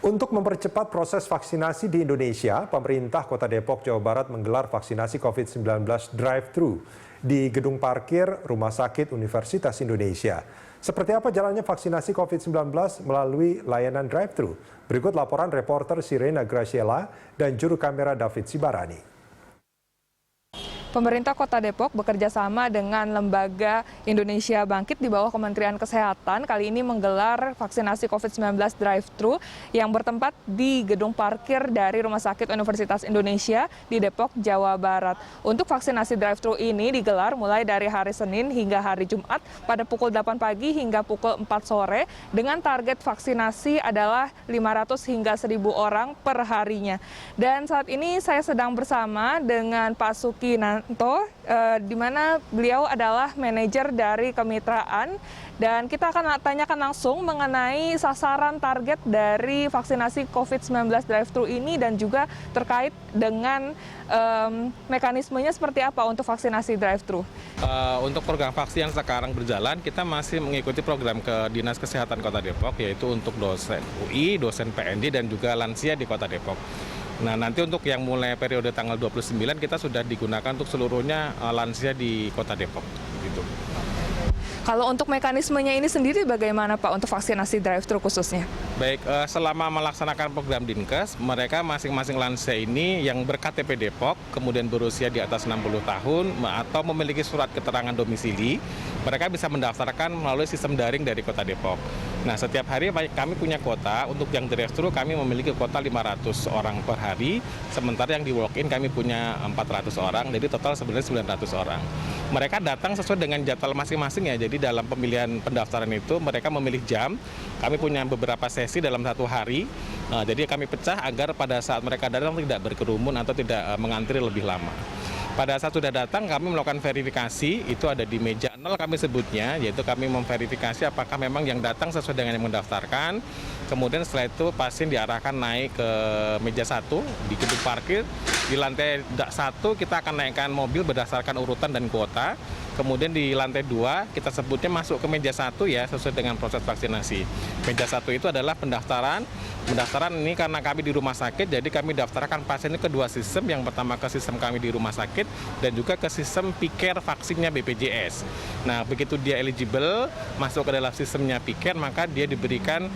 Untuk mempercepat proses vaksinasi di Indonesia, pemerintah Kota Depok, Jawa Barat menggelar vaksinasi COVID-19 drive-thru di gedung parkir Rumah Sakit Universitas Indonesia. Seperti apa jalannya vaksinasi COVID-19 melalui layanan drive-thru? Berikut laporan reporter Sirena Graciela dan juru kamera David Sibarani. Pemerintah Kota Depok bekerja sama dengan Lembaga Indonesia Bangkit di bawah Kementerian Kesehatan kali ini menggelar vaksinasi COVID-19 drive-thru yang bertempat di gedung parkir dari Rumah Sakit Universitas Indonesia di Depok, Jawa Barat. Untuk vaksinasi drive-thru ini digelar mulai dari hari Senin hingga hari Jumat pada pukul 8 pagi hingga pukul 4 sore dengan target vaksinasi adalah 500 hingga 1.000 orang per harinya. Dan saat ini saya sedang bersama dengan Pak Suki di mana beliau adalah manajer dari kemitraan, dan kita akan tanyakan langsung mengenai sasaran target dari vaksinasi COVID-19 drive-thru ini dan juga terkait dengan mekanismenya seperti apa untuk vaksinasi drive-thru. Untuk program vaksin yang sekarang berjalan, kita masih mengikuti program ke Dinas Kesehatan Kota Depok, yaitu untuk dosen UI, dosen PND, dan juga lansia di Kota Depok. Nah, nanti untuk yang mulai periode tanggal 29 kita sudah digunakan untuk seluruhnya lansia di Kota Depok. Gitu. Kalau untuk mekanismenya ini sendiri bagaimana Pak untuk vaksinasi drive-thru khususnya? Baik, selama melaksanakan program Dinkes, mereka masing-masing lansia ini yang ber-KTP Depok, kemudian berusia di atas 60 tahun atau memiliki surat keterangan domisili, mereka bisa mendaftarkan melalui sistem daring dari Kota Depok. Nah, setiap hari kami punya kuota, untuk yang drive-thru kami memiliki kuota 500 orang per hari, sementara yang di walk-in kami punya 400 orang, jadi total sebenarnya 900 orang. Mereka datang sesuai dengan jadwal masing-masing ya, jadi dalam pemilihan pendaftaran itu mereka memilih jam, kami punya beberapa sesi dalam satu hari, jadi kami pecah agar pada saat mereka datang tidak berkerumun atau tidak mengantri lebih lama. Pada saat sudah datang, kami melakukan verifikasi, itu ada di meja 0 kami sebutnya, yaitu kami memverifikasi apakah memang yang datang sesuai dengan yang mendaftarkan. Kemudian setelah itu pasien diarahkan naik ke meja 1 di gedung parkir. Di lantai 1 kita akan naikkan mobil berdasarkan urutan dan kuota. Kemudian di lantai 2 kita sebutnya masuk ke meja 1 ya, sesuai dengan proses vaksinasi. Meja 1 itu adalah pendaftaran. Pendaftaran ini karena kami di rumah sakit, jadi kami daftarkan pasien ini ke dua sistem. Yang pertama ke sistem kami di rumah sakit dan juga ke sistem Piker vaksinnya BPJS. Nah, begitu dia eligible masuk ke dalam sistemnya Piker, maka dia diberikan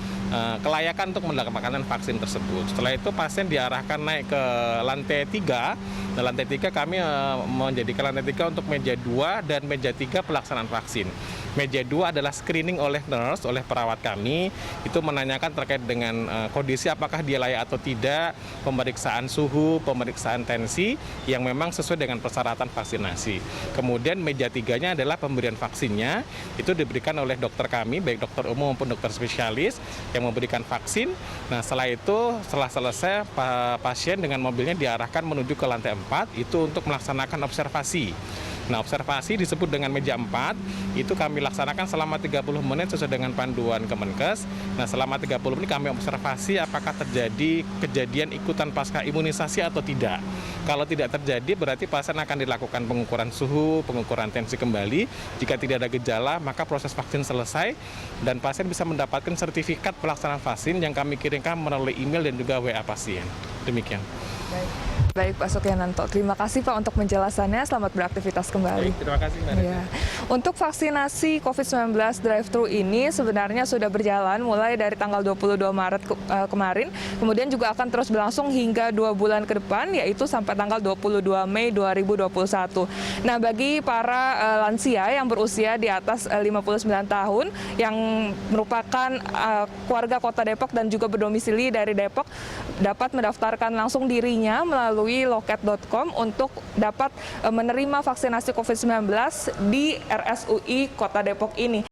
kelayakan untuk mendapatkan vaksin tersebut. Setelah itu pasien diarahkan naik ke lantai 3. Nah, lantai 3 kami menjadikan lantai 3 untuk meja 2 dan meja 3 pelaksanaan vaksin. Meja 2 adalah screening oleh nurse, oleh perawat kami, itu menanyakan terkait dengan kondisi apakah dia layak atau tidak, pemeriksaan suhu, pemeriksaan tensi yang memang sesuai dengan persyaratan vaksinasi. Kemudian meja 3-nya adalah pemberian vaksinnya, itu diberikan oleh dokter kami, baik dokter umum maupun dokter spesialis yang memberikan vaksin. Nah, setelah itu, setelah selesai, pasien dengan mobilnya diarahkan menuju ke lantai 4, itu untuk melaksanakan observasi. Nah, observasi disebut dengan meja 4, itu kami laksanakan selama 30 menit sesuai dengan panduan Kemenkes. Nah, selama 30 menit kami observasi apakah terjadi kejadian ikutan pasca imunisasi atau tidak. Kalau tidak terjadi, berarti pasien akan dilakukan pengukuran suhu, pengukuran tensi kembali. Jika tidak ada gejala, maka proses vaksin selesai dan pasien bisa mendapatkan sertifikat pelaksanaan vaksin yang kami kirimkan melalui email dan juga WA pasien. Demikian. Baik Pak Sukiananto, terima kasih Pak untuk penjelasannya, selamat beraktivitas kembali. Baik, terima kasih Mbak. Ya. Untuk vaksinasi COVID-19 drive-thru ini sebenarnya sudah berjalan mulai dari tanggal 22 Maret kemarin, kemudian juga akan terus berlangsung hingga 2 bulan ke depan, yaitu sampai tanggal 22 Mei 2021. Nah, bagi para lansia yang berusia di atas 59 tahun yang merupakan warga Kota Depok dan juga berdomisili dari Depok, dapat mendaftarkan langsung dirinya melalui loket.com untuk dapat menerima vaksinasi COVID-19 di RSUI Kota Depok ini.